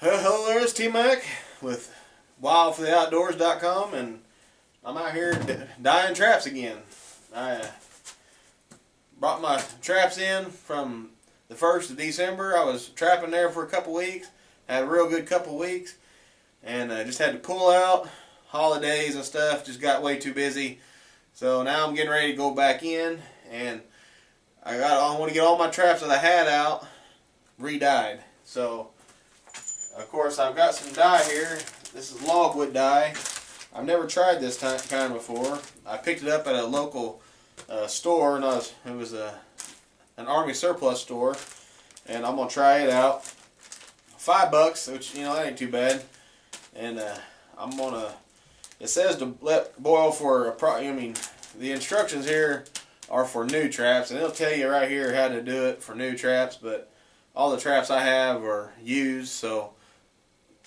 Hello there, it's T-Mac with wildfortheoutdoors.com, and I'm out here dyeing traps again. I brought my traps in from the 1st of December. I was trapping there for a couple weeks, had a real good couple weeks, and just had to pull out. Holidays and stuff just got way too busy, so now I'm getting ready to go back in, and I want to get all my traps that I had out re-dyed. So of course, I've got some dye here. This is logwood dye. I've never tried this kind before. I picked it up at a local store, and it was an Army surplus store, and I'm gonna try it out. $5, which that ain't too bad. And I'm gonna. It says to let boil for the instructions here are for new traps, and it'll tell you right here how to do it for new traps. But all the traps I have are used, so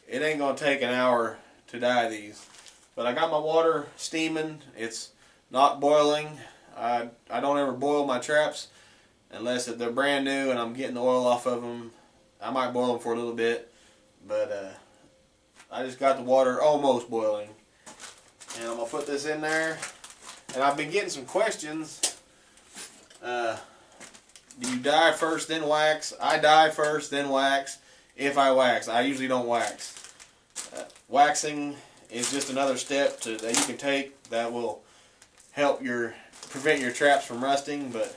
it ain't going to take an hour to dye these. But I got my water steaming. It's not boiling. I don't ever boil my traps unless they're brand new and I'm getting the oil off of them. I might boil them for a little bit, but I just got the water almost boiling. And I'm going to put this in there. And I've been getting some questions. Do you dye first then wax? I dye first then wax. If I wax, I usually don't wax. Waxing is just another step that you can take that will help prevent your traps from rusting. But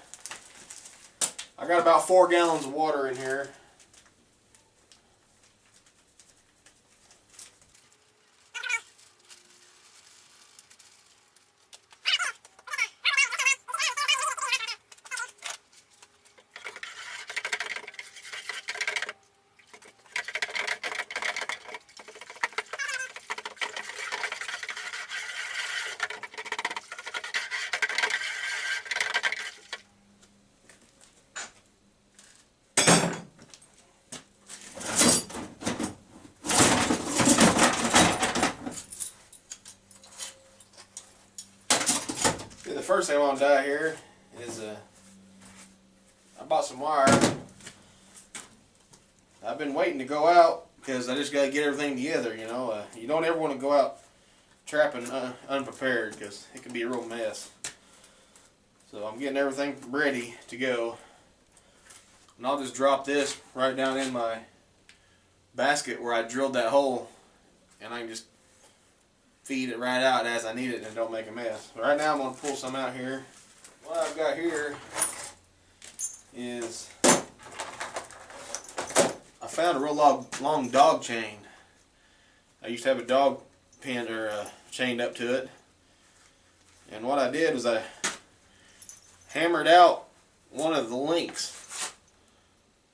I got about 4 gallons of water in here. The first thing I want to dye here is I bought some wire. I've been waiting to go out because I just got to get everything together. You don't ever want to go out trapping unprepared because it can be a real mess. So I'm getting everything ready to go, and I'll just drop this right down in my basket where I drilled that hole, and I can just feed it right out as I need it and don't make a mess. But right now I'm going to pull some out here. What I've got here is I found a real long dog chain. I used to have a dog pin chained up to it, and what I did was I hammered out one of the links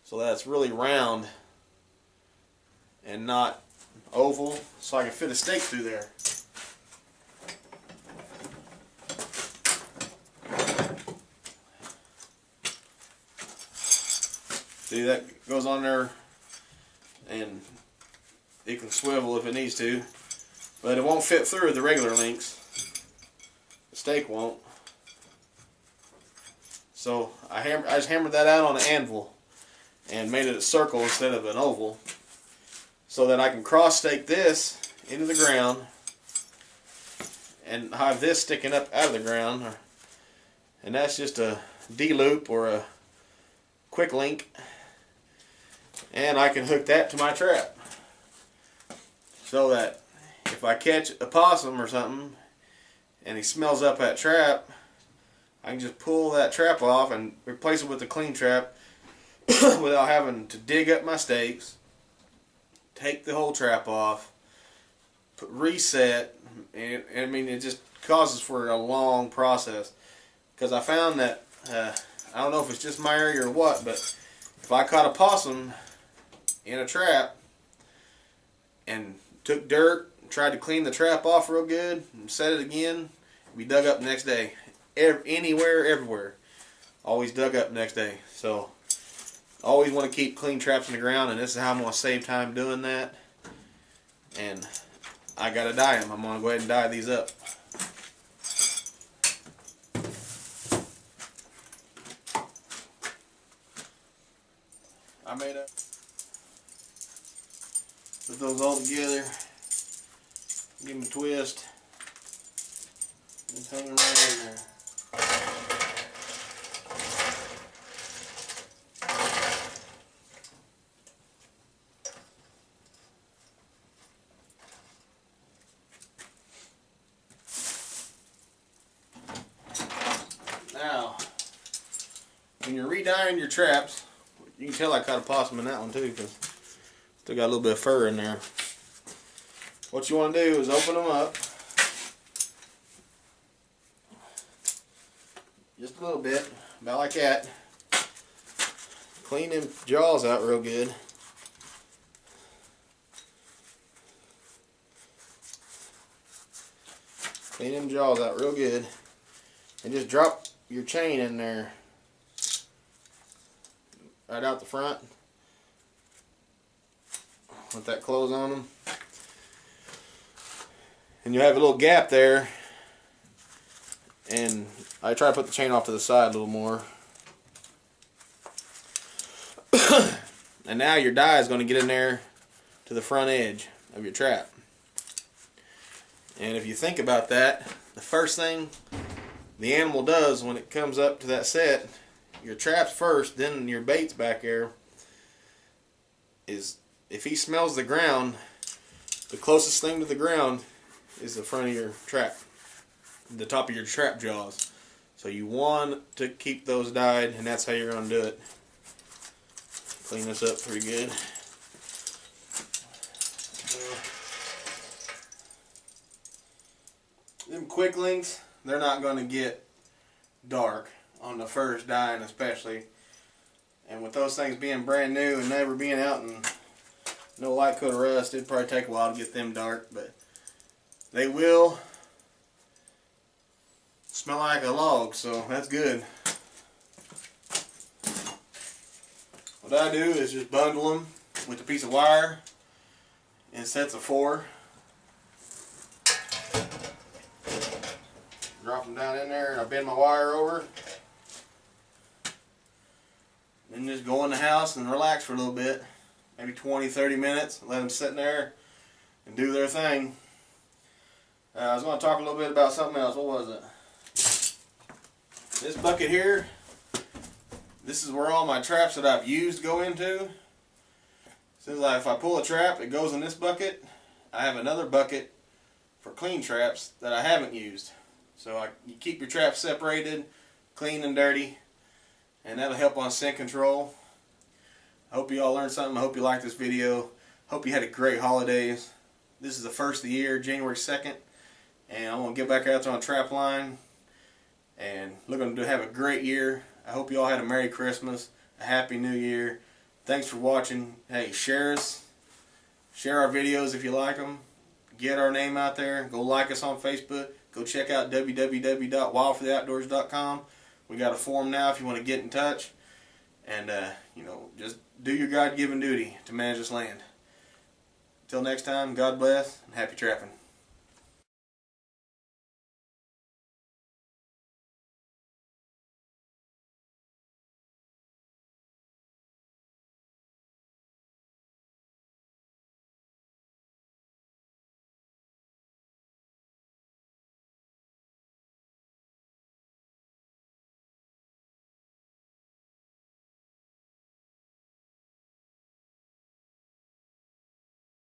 so that it's really round and not oval, so I can fit a stake through there. See, that goes on there, and it can swivel if it needs to, but it won't fit through the regular links. The stake won't. So I just hammered that out on an anvil and made it a circle instead of an oval, so that I can cross stake this into the ground and have this sticking up out of the ground. And that's just a D-loop or a quick link. And I can hook that to my trap, so that if I catch a possum or something and he smells up that trap, I can just pull that trap off and replace it with a clean trap without having to dig up my stakes, take the whole trap off, reset, and it just causes for a long process. Because I found that, I don't know if it's just my area or what, but if I caught a possum in a trap and took dirt, tried to clean the trap off real good, and set it again, it'd be dug up the next day. Anywhere, everywhere. Always dug up the next day. So, always want to keep clean traps in the ground, and this is how I'm going to save time doing that. And I got to dye them. I'm going to go ahead and dye these up. I made a Put those all together. Give them a twist. Just hang them right in there. Now, when you're re-dyeing your traps, you can tell I caught a possum in that one too, because still got a little bit of fur in there. What you want to do is open them up just a little bit, about like that. Clean them jaws out real good. Clean them jaws out real good, and just drop your chain in there right out the front with that close on them, and you have a little gap there, and I try to put the chain off to the side a little more. And now your dye is going to get in there to the front edge of your trap. And if you think about that, the first thing the animal does when it comes up to that set, your traps first, then your baits back there, is if he smells the ground, the closest thing to the ground is the front of your trap, the top of your trap jaws. So you want to keep those dyed, and that's how you're going to do it. Clean this up pretty good. Them quicklings, they're not going to get dark on the first dyeing especially. And with those things being brand new and never being out in no light coat or rust, it'd probably take a while to get them dark, but they will smell like a log, so that's good. What I do is just bundle them with a piece of wire in sets of 4. Drop them down in there, and I bend my wire over. Then just go in the house and relax for a little bit, maybe 20-30 minutes. Let them sit in there and do their thing. I was going to talk a little bit about something else. What was it? This bucket here, this is where all my traps that I've used go into. Seems like if I pull a trap, it goes in this bucket. I have another bucket for clean traps that I haven't used. So you keep your traps separated, clean and dirty, and that'll help on scent control. I hope you all learned something. I hope you liked this video. Hope you had a great holidays. This is the first of the year, January 2nd, and I'm going to get back out there on trap line and looking to have a great year. I hope you all had a Merry Christmas, a Happy New Year. Thanks for watching. Hey, share us. Share our videos if you like them. Get our name out there. Go like us on Facebook. Go check out www.wildfortheoutdoors.com. We got a forum now if you want to get in touch. And, just do your God-given duty to manage this land. Until next time, God bless and happy trapping.